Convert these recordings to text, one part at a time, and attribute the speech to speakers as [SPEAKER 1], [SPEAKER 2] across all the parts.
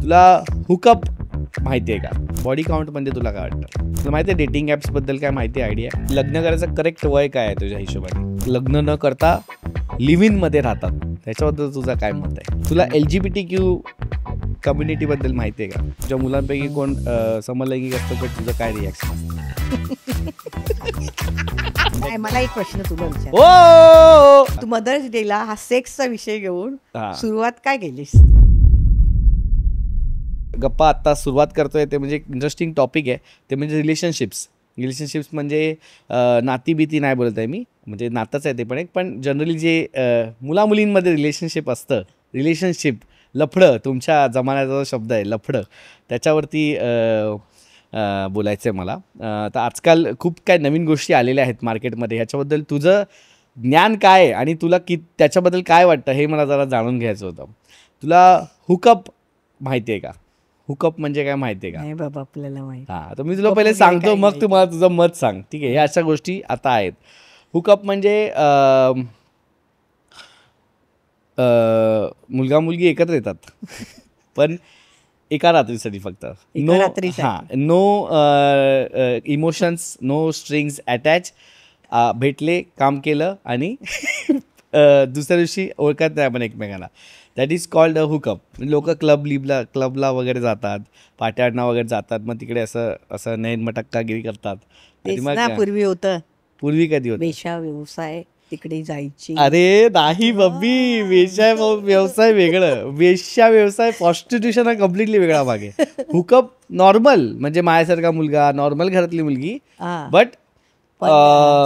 [SPEAKER 1] तुला हुकअप माहिती आहे का? बॉडी काउंट म्हणजे तुला काय वाटतं? तुला माहिती आहे डेटिंग ॲप्सबद्दल काय माहिती आयडिया? लग्न करायचं करेक्ट वय काय आहे तुझ्या हिशोबाने? लग्न न करता लिव्ह इनमध्ये राहतात, त्याच्याबद्दल तुझं काय मत आहे? तुला LGBTQ कम्युनिटीबद्दल माहिती आहे का? तुझ्या मुलांपैकी कोण समलैंगिक असतं तर तुझं काय रिॲक्शन असतं?
[SPEAKER 2] मला एक प्रश्न तुला विचार,
[SPEAKER 1] ओ
[SPEAKER 2] तू मदर्स डेला हा सेक्सचा विषय घेऊन सुरुवात काय केलीस?
[SPEAKER 1] गप्पा आत्ता सुरुवात करतोय ते म्हणजे एक इंटरेस्टिंग टॉपिक आहे, ते म्हणजे रिलेशनशिप्स म्हणजे नातीबीती नाही बोलत आहे मी, म्हणजे नातंच आहे ते पण एक, पण जनरली जे मुलामुलींमध्ये रिलेशनशिप लफडं, तुमच्या जमान्याचा जो शब्द आहे लफडं, त्याच्यावरती बोलायचं आहे मला. तर आजकाल खूप काय नवीन गोष्टी आलेल्या आहेत मार्केटमध्ये, ह्याच्याबद्दल तुझं ज्ञान काय आहे आणि तुला त्याच्याबद्दल काय वाटतं हे मला जरा जाणून घ्यायचं होतं. तुला हुकअप माहिती आहे का? हुकअप म्हणजे काय माहिती आहे का?
[SPEAKER 2] नाही बाबा, आपल्याला माहिती.
[SPEAKER 1] हां, तर मी तुला पहिले सांगतो, मग तू मला तुझं मत सांग, ठीक आहे? ह्या अशा गोष्टी आता आहेत. हुकअप म्हणजे मुलगा मुलगी एकत्र येतात पण एका रात्रीसाठी फक्त. No emotions, no strings attach. भेटले, काम केलं आणि दुसऱ्या दिवशी ओळखत नाही आपण एकमेकांना. That is called a hookup. लोक क्लबला वगैरे जातात, पाट्याडना वगैरे जातात, मग तिकडे असं नैन मटक्कागिरी करतात.
[SPEAKER 2] पूर्वी होतं.
[SPEAKER 1] पूर्वी कधी होतं?
[SPEAKER 2] वेश्या व्यवसाय तिकडे जायची.
[SPEAKER 1] अरे नाही बब्बी, वेश्या व्यवसाय वेगळं, वेश्या व्यवसाय प्रॉस्टिट्यूशन हा कम्प्लिटली वेगळा भाग आहे. हुकअप नॉर्मल म्हणजे माझ्यासारखा मुलगा, नॉर्मल घरातली मुलगी, बट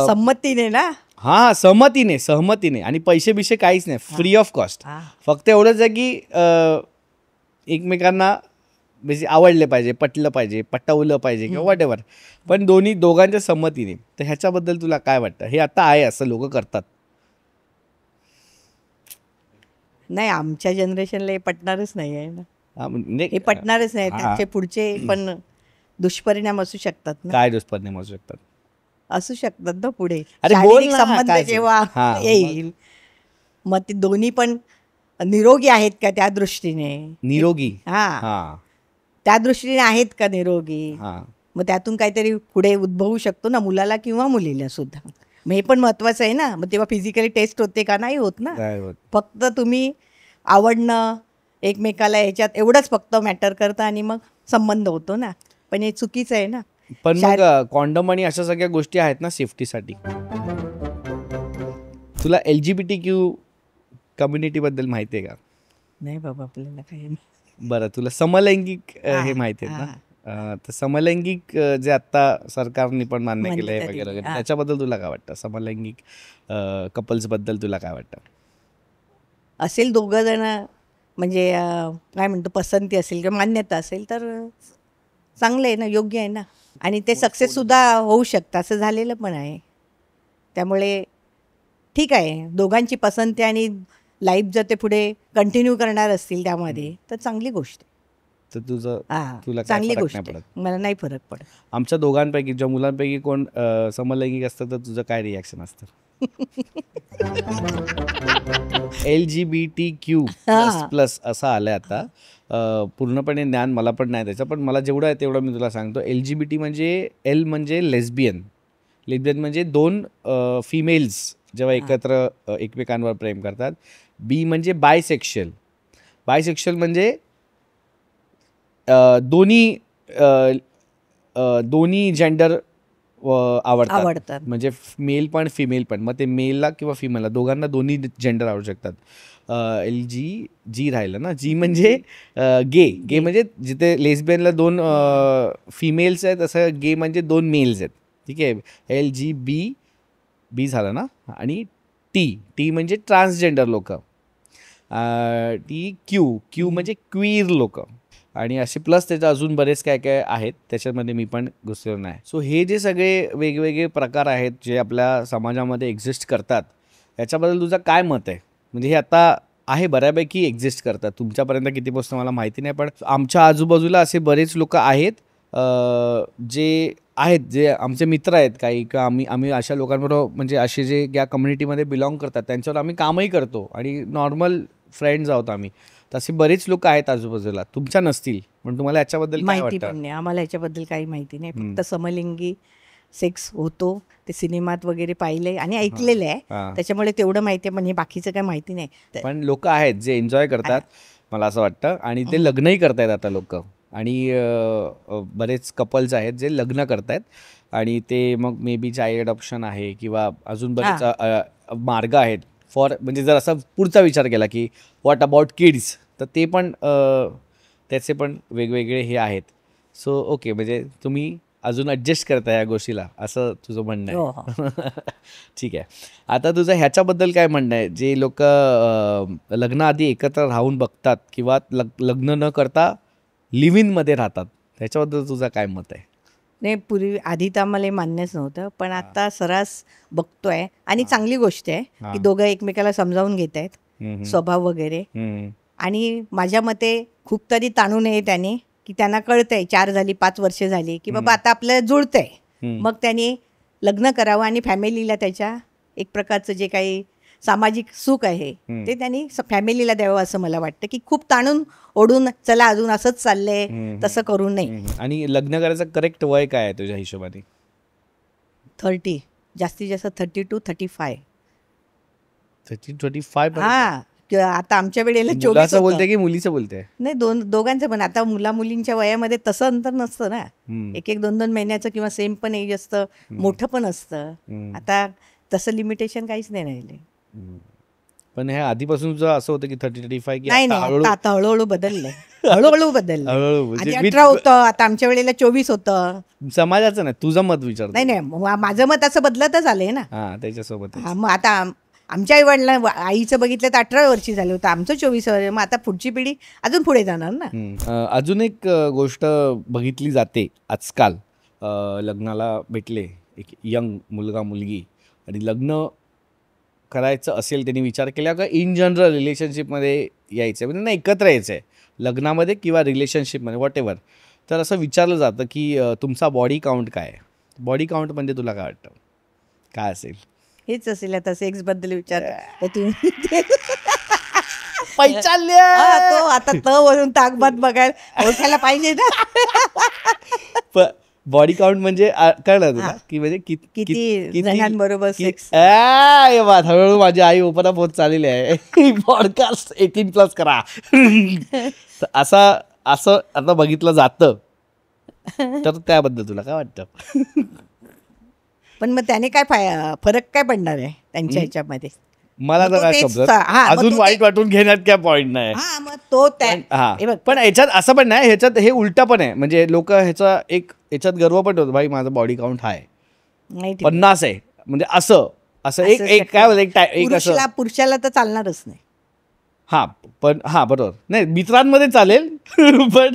[SPEAKER 2] संमतीने ना.
[SPEAKER 1] हां, सहमतीने आणि पैसे बिशे काहीच नाही, फ्री ऑफ कॉस्ट. फक्त एवढंच आहे की एकमेकांना म्हणजे आवडले पाहिजे, पटलं पाहिजे, पटवलं पाहिजे किंवा वॉट एव्हर, पण दोघांच्या संमतीने. तर ह्याच्याबद्दल तुला काय वाटतं? हे आता आहे, असं लोक करतात?
[SPEAKER 2] नाही, आमच्या जनरेशनला हे पटणारच नाही आहे ना.
[SPEAKER 1] म्हणजे
[SPEAKER 2] हे पटणारच नाही. त्याचे पुढचे पण दुष्परिणाम असू शकतात ना.
[SPEAKER 1] काय दुष्परिणाम असू शकतात?
[SPEAKER 2] ना पुढे
[SPEAKER 1] शारीरिक
[SPEAKER 2] संबंध जेव्हा येईल, मग ते दोन्ही पण निरोगी आहेत का त्या दृष्टीने?
[SPEAKER 1] निरोगी,
[SPEAKER 2] त्या दृष्टीने आहेत का निरोगी? मग त्यातून काहीतरी पुढे उद्भवू शकतो ना, मुलाला किंवा मुलीला सुद्धा. मग हे पण महत्वाचं आहे ना. मग तेव्हा फिजिकली टेस्ट होते का? नाही होत ना. फक्त तुम्ही आवडणं एकमेकाला, ह्याच्यात एवढंच फक्त मॅटर करतं आणि मग संबंध होतो ना. पण हे चुकीचं आहे ना.
[SPEAKER 1] पण मग कॉन्डम आणि अशा सगळ्या गोष्टी आहेत ना सेफ्टीसाठी. तुला LGBTQ कम्युनिटीबद्दल माहिती आहे का?
[SPEAKER 2] नाही बाबा, आपल्याला काही.
[SPEAKER 1] बरं, तुला समलैंगिक हे माहिती आहेत ना? तर समलैंगिक जे आत्ता सरकारने पण मान्य केलं आहे वगैरे, त्याच्याबद्दल तुला काय वाटतं? समलैंगिक कपल्सबद्दल तुला काय वाटतं?
[SPEAKER 2] असेल दोघं जण, म्हणजे काय म्हणतो, पसंती असेल किंवा मान्यता असेल तर चांगलं आहे ना, योग्य आहे ना. आणि ते सक्सेस सुद्धा होऊ शकतं, असं झालेलं पण आहे. त्यामुळे ठीक आहे, दोघांची पसंती आणि लाईफ जर ते पुढे कंटिन्यू करणार असतील त्यामध्ये, तर चांगली गोष्ट आहे.
[SPEAKER 1] तर तुला
[SPEAKER 2] चांगली गोष्ट आहे. मला नाही फरक पडत. आमच्या
[SPEAKER 1] दोघांपैकी, ज्या मुलांपैकी कोण समलैंगिक असतं तर तुझं काय रिॲक्शन असतं? LGBTQ+ असं आलंय आता. पूर्णपणे ज्ञान मला पण नाही त्याचं, पण मला जेवढं आहे तेवढं मी तुला सांगतो. LGBT म्हणजे L म्हणजे लेस्बियन म्हणजे दोन फिमेल्स जेव्हा एकत्र एकमेकांवर प्रेम करतात. B म्हणजे बायसेक्शुअल म्हणजे दोन्ही जेंडर आवडतात, म्हणजे मेल पण फिमेल पण. मग ते मेलला किंवा फिमेलला, दोघांना दोन्ही जेंडर आवडू शकतात. G राहिलं ना. G म्हणजे गे म्हणजे जिथे लेस्बियनला दोन फिमेल्स आहेत, असं गे म्हणजे दोन मेल्स आहेत, ठीक आहे? LGB झालं ना. आणि टी म्हणजे ट्रान्सजेंडर लोक. क्यू म्हणजे क्वीर लोक. आणि असे प्लस त्याचं अजून बरेच काय काय आहेत, त्याच्यामध्ये मी पण घुसलेलो नाही. सो हे जे सगळे वेगवेगळे प्रकार आहेत जे आपल्या समाजामध्ये एक्झिस्ट करतात, याच्याबद्दल तुझं काय मत आहे? म्हणजे हे आता आहे, बऱ्यापैकी एक्झिस्ट करतात. तुमच्यापर्यंत किती पोहोचतं मला माहिती नाही, पण आमच्या आजूबाजूला असे बरेच लोक आहेत जे आमचे मित्र आहेत काही, किंवा आम्ही अशा लोकांबरोबर, म्हणजे असे जे या कम्युनिटीमध्ये बिलॉंग करतात त्यांच्यावर आम्ही कामही करतो आणि नॉर्मल फ्रेंड्स आहोत आम्ही. तसे बरेच लोक आहेत आजूबाजूला, तुमच्या नसतील, पण तुम्हाला याच्याबद्दल काय
[SPEAKER 2] माहिती
[SPEAKER 1] वाटतं?
[SPEAKER 2] पण नाही आम्हाला याच्याबद्दल काही माहिती नाही. फक्त समलिंगी सेक्स होतो ते सिनेमात वगैरे पाहिले आणि ऐकलेलं आहे,
[SPEAKER 1] हां.
[SPEAKER 2] त्याच्यामुळे तेवढं माहिती आहे, पण हे बाकीचं काही माहिती नाही.
[SPEAKER 1] पण लोक आहेत जे एन्जॉय करतात, मला असं वाटतं, आणि ते लग्नही करतायत आता लोक. आणि बरेच कपल्स आहेत जे लग्न करतायत, आणि ते मग मे बी चाइल्ड अडॉप्शन आहे किंवा अजून बरेच मार्ग आहेत फॉर, म्हणजे जर असा पुढचा विचार केला की व्हॉट अबाउट किड्स, तर ते पण त्याचे पण वेगवेगळे हे आहेत. सो ओके, म्हणजे तुम्ही अजून ॲडजस्ट करता या गोष्टीला, असं तुझं म्हणणं
[SPEAKER 2] हो,
[SPEAKER 1] आहे. ठीक आहे. आता तुझं ह्याच्याबद्दल काय म्हणणं आहे, जे लोक लग्नाआधी एकत्र राहून बघतात किंवा लग्न न करता लिव्ह इनमध्ये राहतात, त्याच्याबद्दल तुझं काय मत आहे?
[SPEAKER 2] नाही, पूर्वी आधी तर आम्हाला हे मान्यच नव्हतं, पण आता सर्रास बघतोय आणि चांगली गोष्ट आहे की दोघं एकमेकाला समजावून घेत आहेत स्वभाव वगैरे. आणि माझ्या मते खूप तरी ताणू नये त्याने, की त्यांना कळतंय 4 झाली 5 वर्ष झाली की बाबा आता आपल्याला जुळतंय, मग त्याने लग्न करावं आणि फॅमिलीला त्याच्या एक प्रकारचं जे काही सामाजिक सुख आहे ते त्यांनी फॅमिलीला द्यावं असं मला वाटतं. की खूप ताणून ओढून चला अजून असंच चाललंय तसं करू नये.
[SPEAKER 1] आणि लग्न करायचं करेक्ट वय काय आहे तुझ्या हिशोबाने?
[SPEAKER 2] 30, जास्तीत जास्त 30 to 35.
[SPEAKER 1] 30-25?
[SPEAKER 2] हा, किंवा आता आमच्या वेळेला 24
[SPEAKER 1] मुलाचं
[SPEAKER 2] होतं.
[SPEAKER 1] बोलते की मुलीचं बोलते?
[SPEAKER 2] नाही, दोघांचं पण. आता मुला मुलींच्या वयामध्ये तसं अंतर नसतं ना, 1-2 महिन्याचं किंवा सेम पण एज असतं, मोठं पण असतं. आता तसं लिमिटेशन काहीच नाही राहिले.
[SPEAKER 1] पण हे आधीपासून असं होतं की 30-35 की
[SPEAKER 2] नाही, आता हळूहळू बदललंय. हळूहळू बदललंय.
[SPEAKER 1] हळूहळू
[SPEAKER 2] आधी
[SPEAKER 1] म्हणजे
[SPEAKER 2] 18 होतं, आता आमच्या वेळेला 24 होतं.
[SPEAKER 1] समाजाचं नाही, तुझं मत विचारतो.
[SPEAKER 2] नाही, माझं मत असं बदलतच आलंय ना.
[SPEAKER 1] हा, त्याच्यासोबत
[SPEAKER 2] मग आता आमच्या आईवडिला आईचं बघितलं तर 18 वर्षी झालं होतं, आमचं 24 वर्ष. मग आता पुढची पिढी अजून पुढे जाणार ना.
[SPEAKER 1] अजून एक गोष्ट बघितली जाते आजकाल, लग्नाला भेटले एक यंग मुलगा मुलगी आणि लग्न करायचं असेल, त्यांनी विचार केला का इन जनरल रिलेशनशिपमध्ये यायचं, म्हणजे नाही एकत्र यायचं आहे लग्नामध्ये किंवा रिलेशनशिपमध्ये वॉट एव्हर, तर असं विचारलं जातं की तुमचा बॉडी काउंट काय आहे? बॉडी काउंट म्हणजे तुला काय वाटतं, काय असेल?
[SPEAKER 2] हेच असेल आता सेक्स बद्दल विचार तर तुम्ही तो आता वरून ताकबात बघायला ओळखायला पाहिजे ना.
[SPEAKER 1] बॉडी काउंट म्हणजे कळलं तुला की म्हणजे
[SPEAKER 2] किती जणांबरोबर सेक्स.
[SPEAKER 1] हळूहळू माझी आई ओपन अप होत चाललेली आहे. पॉडकास्ट 18+ करा. असं आता बघितलं जातं, तर त्याबद्दल तुला काय वाटतं?
[SPEAKER 2] पण मग त्याने काय फरक काय पडणार आहे त्यांच्या ह्याच्यामध्ये?
[SPEAKER 1] मला तर काय समजत, अजून वाईट वाटून घेण्यात काय पॉईंट नाही. पण ह्याच्यात असं पण नाही, ह्याच्यात हे उलटा पण आहे. म्हणजे लोक ह्याच्यात गर्व पण होतो, भाई माझं बॉडी काउंट हाय 50 आहे, म्हणजे असं एक काय बोलत एक असं
[SPEAKER 2] पुरुषाला तर चालणारच नाही.
[SPEAKER 1] बरोबर, नाही मित्रांमध्ये चालेल, पण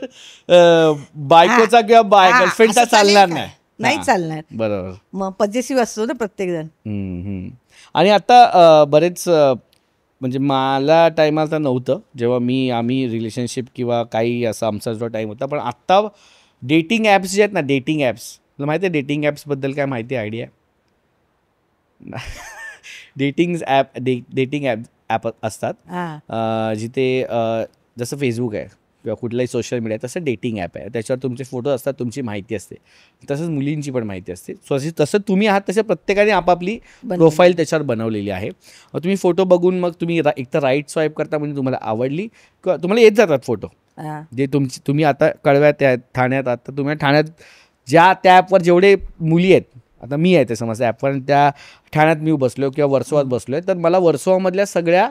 [SPEAKER 1] बायकोचा किंवा गर्लफ्रेंडचा चालणार
[SPEAKER 2] नाही चालणार.
[SPEAKER 1] बरोबर,
[SPEAKER 2] मग पॉझिटिव्ह असतो ना प्रत्येक जण.
[SPEAKER 1] आणि आता बरेच म्हणजे मला टायमाला तर नव्हतं जेव्हा आम्ही रिलेशनशिप किंवा काही असं आमचा जो टाईम होता, पण आत्ता डेटिंग ॲप्स जे आहेत ना, डेटिंग ॲप्स, तुला माहिती आहे डेटिंग ॲप्सबद्दल काय माहिती आहे, आयडिया? डेटिंग ॲप असतात जिथे जसं फेसबुक आहे किंवा कुठलाही सोशल मीडिया, तसं डेटिंग ॲप आहे. त्याच्यावर तुमचे फोटो असतात, तुमची माहिती असते, तसंच मुलींची पण माहिती असते. तसं तुम्ही आहात तसं प्रत्येकाने आपापली प्रोफाईल त्याच्यावर बनवलेली आहे. तुम्ही फोटो बघून मग तुम्ही एकतर राईट स्वाईप करता, म्हणजे तुम्हाला आवडली किंवा तुम्हाला येत जातात फोटो जे तुम्ही आता कळव्यात ठाण्यात आहात, तर तुम्ही ठाण्यात त्या ॲपवर जेवढे मुली आहेत, आता मी आहे ते समजा ॲपवर, त्या ठाण्यात मी बसलो किंवा वर्सोवात बसलो आहे, तर मला वर्सोवामधल्या सगळ्या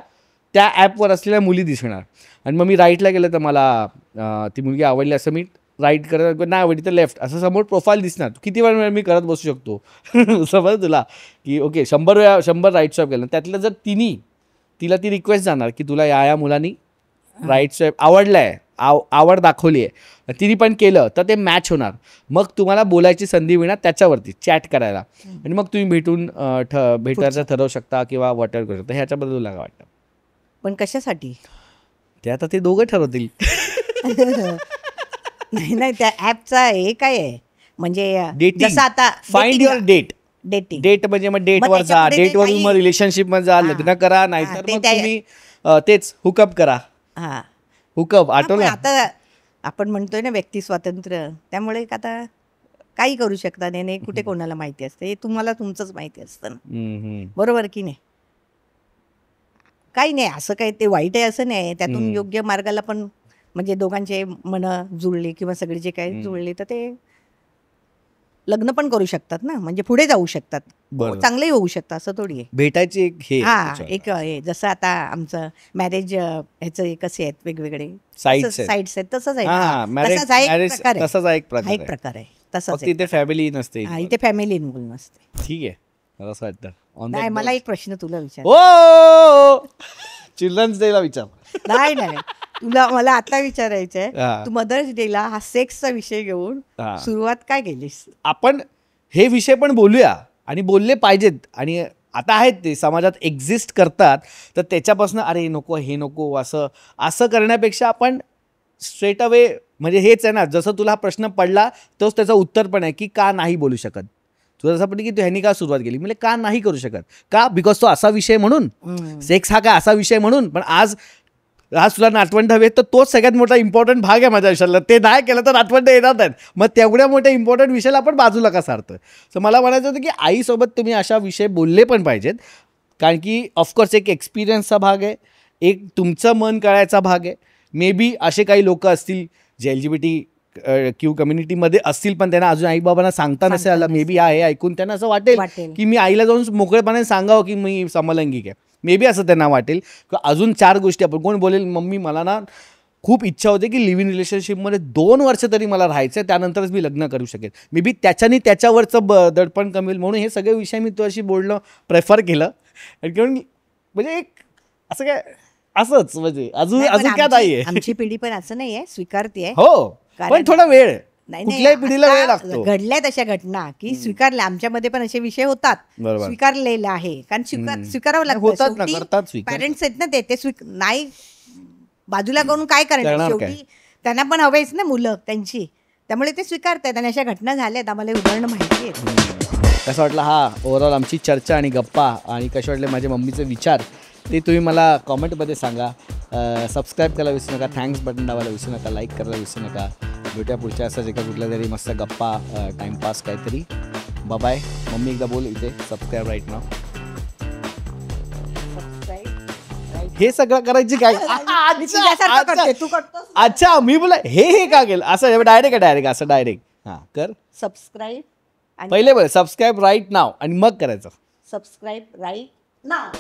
[SPEAKER 1] त्या ॲपवर असलेल्या मुली दिसणार. आणि मग मी राईटला गेलं तर मला ती मुलगी आवडली असं मी राईट करत, नाही आवडली तर लेफ्ट, असं समोर प्रोफाईल दिसणार. किती वेळ मी करत बसू शकतो? समज तुला की ओके 100 राईट स्वाईप केलं, त्यातलं जर तिला ती रिक्वेस्ट जाणार की तुला या मुलांनी राईट स्वाईप आवडला आहे, आवड दाखवली आहे, तिने पण केलं तर ते मॅच होणार. मग तुम्हाला बोलायची संधी मिळणार त्याच्यावरती, चॅट करायला, आणि मग तुम्ही भेटायचं ठरवू शकता किंवा वॉटर करू शकता. ह्याच्याबद्दल तुला काय वाटतं?
[SPEAKER 2] पण कशासाठी
[SPEAKER 1] ते आता ते दोघं ठरवतील.
[SPEAKER 2] नाही, त्या ॲपचा हे काय आहे म्हणजे जसं आता
[SPEAKER 1] फाइंड युअर डेट म्हणजे मग डेटवर जा, डेटवरून मग रिलेशनशिपमध्ये जा, लग्न करा, नाहीतर मग तुम्ही तेच हुकअप करा. हुकअप
[SPEAKER 2] हा, पण
[SPEAKER 1] आठवलं.
[SPEAKER 2] आता आपण म्हणतोय ना व्यक्ती स्वातंत्र्य, त्यामुळे आता काही करू शकता नाही कुठे कोणाला माहिती असते, हे तुम्हाला तुमचंच माहिती असतं ना. बरोबर की नाही? काही नाही असं काही ते वाईट आहे असं नाही, त्यातून योग्य मार्गाला पण म्हणजे दोघांचे मन जुळले किंवा सगळे जे काही जुळले तर ते लग्न पण करू शकतात ना, म्हणजे पुढे जाऊ शकतात,
[SPEAKER 1] बरोबर.
[SPEAKER 2] चांगलंही होऊ शकतं असं थोडी आहे.
[SPEAKER 1] भेटायची एक हे
[SPEAKER 2] हा
[SPEAKER 1] त्याच्यावर.
[SPEAKER 2] एक हे जसं आता आमचं मॅरेज ह्याचं कसे आहेत वेगवेगळे
[SPEAKER 1] Sites आहेत.
[SPEAKER 2] साईड्स आहेत तसंच आहे
[SPEAKER 1] हा,
[SPEAKER 2] ना.
[SPEAKER 1] marriage-
[SPEAKER 2] तसाच हा एक
[SPEAKER 1] marriage-
[SPEAKER 2] प्रकार आहे.
[SPEAKER 1] तसाच हा एक
[SPEAKER 2] हा
[SPEAKER 1] प्रकार
[SPEAKER 2] एक
[SPEAKER 1] आहे.
[SPEAKER 2] प्रकार आहे तसाच
[SPEAKER 1] फक्त
[SPEAKER 2] आहे.
[SPEAKER 1] इथे फॅमिली नसते.
[SPEAKER 2] हा, इथे फॅमिली इन्व्हॉल्व नसते.
[SPEAKER 1] ठीक आहे, मला असं वाटतं. On
[SPEAKER 2] नाही
[SPEAKER 1] that
[SPEAKER 2] मला
[SPEAKER 1] note-
[SPEAKER 2] एक प्रश्न तुला विचार
[SPEAKER 1] ओ चिल्ड्रन्स डेला विचार.
[SPEAKER 2] नाही नाही तुला मला आता विचारायचं आहे,
[SPEAKER 1] हा.
[SPEAKER 2] तू मदर्स डेला हा सेक्सचा विषय घेऊन
[SPEAKER 1] हा.
[SPEAKER 2] सुरुवात काय केलीस?
[SPEAKER 1] आपण हे विषय पण बोलूया आणि बोलले पाहिजेत. आणि आता आहेत ते समाजात एक्झिस्ट करतात, तर त्याच्यापासून अरे नको हे नको असं असं करण्यापेक्षा आपण स्ट्रेट अवे म्हणजे हेच आहे ना, जसं तुला हा प्रश्न पडला तोच त्याचं उत्तर पण आहे की का नाही बोलू शकत. तुला जसं पण की तू ह्यानी का सुरुवात केली, म्हणजे का नाही करू शकत, का बिकॉज तो असा विषय म्हणून, सेक्स हा काय असा विषय म्हणून. पण आज तुला नातवंड हवे तर तोच सगळ्यात मोठा इम्पॉर्टंट भाग आहे माझ्या आयुष्यातला. ते नाही केलं तर नातवंड येणार नाहीत. मग तेवढ्या मोठ्या इम्पॉर्टंट विषयाला आपण बाजूला का सारतोय. सो मला म्हणायचं होतं की आईसोबत तुम्ही अशा विषय बोलले पण पाहिजेत, कारण की ऑफकोर्स एक एक्सपिरियन्सचा भाग आहे, एक तुमचं मन कळायचा भाग आहे. मे बी असे काही लोक असतील जे LGBT क्यू कम्युनिटीमध्ये असतील, पण त्यांना अजून आईबाबांना सांगता नसेल आलं. मे बी आहे ऐकून त्यांना असं वाटेल की मी आईला जाऊन मोकळेपणाने सांगावं की मी समलैंगिक आहे. मे बी असं त्यांना वाटेल. किंवा अजून 4 गोष्टी आपण कोण बोलेल मम्मी मला ना खूप इच्छा होते की लिव्ह इन रिलेशनशिपमध्ये 2 वर्ष तरी मला राहायचं आहे, त्यानंतरच मी लग्न करू शकेल. मे बी त्याच्यानी त्याच्यावरचं दडपण कमी होईल, म्हणून हे सगळे विषय मी तुझ्याशी बोलणं प्रेफर केलं. कारण म्हणजे एक असं काय असंच म्हणजे अजून काय नाही आहे.
[SPEAKER 2] आमची पिढी पण असं नाही आहे, स्वीकारते.
[SPEAKER 1] हो, पण थोडा वेळ
[SPEAKER 2] नाही
[SPEAKER 1] कुठल्याही पिढीला वेळ लागतो.
[SPEAKER 2] घडल्यात अशा घटना की स्वीकारल्या. आमच्यामध्ये पण असे विषय होतात,
[SPEAKER 1] बरोबर.
[SPEAKER 2] स्वीकारलेले आहे, कारण स्वीकारावं
[SPEAKER 1] होतात ना,
[SPEAKER 2] लागतं.
[SPEAKER 1] करतात स्वीकार.
[SPEAKER 2] पॅरेंट्स आहेत ना ते नाही बाजूला करून काय करणार,
[SPEAKER 1] करणार काय?
[SPEAKER 2] शेवटी त्यांना पण हवेच ना मुलं त्यांची, त्यामुळे ते स्वीकारतात. आणि अशा घटना झाल्यात, आम्हाला उदाहरणं माहिती आहेत.
[SPEAKER 1] कसं वाटलं हा ओव्हरऑल आमची चर्चा आणि गप्पा, आणि कसे वाटले माझे मम्मीचे विचार ते तुम्ही मला कॉमेंटमध्ये सांगा. सबस्क्राईब करायला विसरू नका, थँक्स बटन दाबायला विसरू नका, लाईक करायला विसरू नका. भेटूया पुढच्या असंच एका कुठल्या तरी मस्त गप्पा टाईमपास काहीतरी. बाय. मम्मी एकदा बोल इथे सबस्क्राईब राईट नाव. हे सगळं करायची काय?
[SPEAKER 2] तू करतो
[SPEAKER 1] अच्छा मी बोला हे का केलं असं डायरेक्ट असं डायरेक्ट हां कर.
[SPEAKER 2] सबस्क्राईब
[SPEAKER 1] पहिले बोल सबस्क्राईब राईट नाव आणि मग करायचं
[SPEAKER 2] सबस्क्राईब राईट नाव.